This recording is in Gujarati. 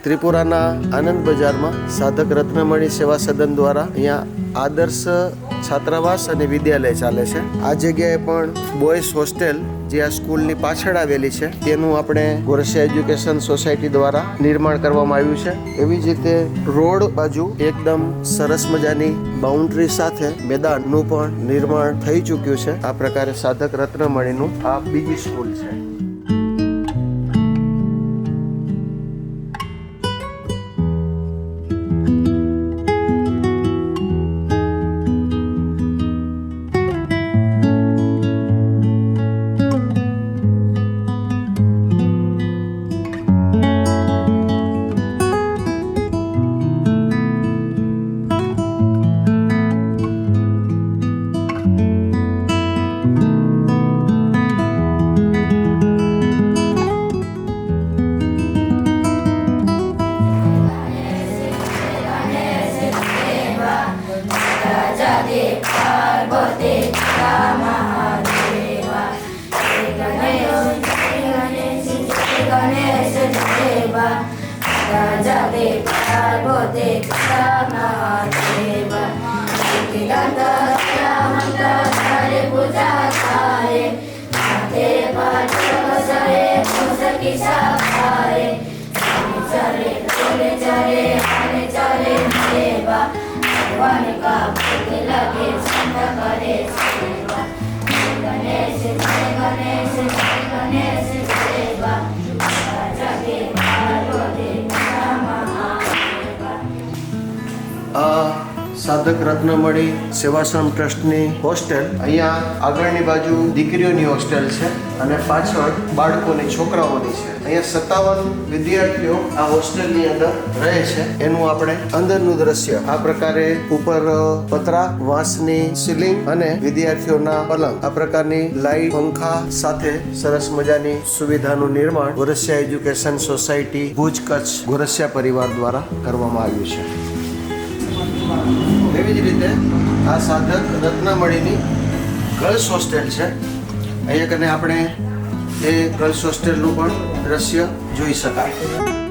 ત્રિપુરાના આનંદ બજારમાં સાધક રત્નમણી સેવા સદન દ્વારા અહીંયા આદર્શ છાત્રાવાસ અને વિદ્યાલય ચાલે છે। આ જગ્યાએ પણ બોયઝ હોસ્ટેલ જે આ સ્કૂલની પાછળ આવેલી છે તેનું આપણે ગોરસિયા એજ્યુકેશન સોસાયટી દ્વારા નિર્માણ કરવામાં આવ્યું છે। એવી જ રીતે રોડ બાજુ એકદમ સરસ મજાની બાઉન્ડ્રી સાથે મેદાનનું પણ નિર્માણ થઈ ચૂક્યું છે। આ પ્રકારે સાધક રત્નમણીનું આ બીજી સ્કૂલ છે। સાધક રત્નમણી સેવાશ્રમ ટ્રસ્ટની હોસ્ટેલ અહીંયા આગળની બાજુ દીકરીઓની હોસ્ટેલ છે અને પાછળ બાળકોની છોકરાઓની છે। અહીંયા 57 વિદ્યાર્થીઓ આ હોસ્ટેલની અંદર રહે છે। એનું આપણે અંદરનું દ્રશ્ય આ પ્રકારે ઉપર પતરા, વાંસની સીલિંગ અને વિદ્યાર્થીઓના પલંગ આ પ્રકારની લાઇટ, પંખા સાથે સરસ મજાની સુવિધાનું નિર્માણ ગોરસિયા એજ્યુકેશન સોસાયટી ભુજ કચ્છ ગોરસિયા પરિવાર દ્વારા કરવામાં આવ્યું છે। એવી જ રીતે આ સાધક રત્નમણીની ગર્લ્સ હોસ્ટેલ છે। અહીંયા કને આપણે એ ગર્લ્સ હોસ્ટેલનું પણ દ્રશ્ય જોઈ શકાય।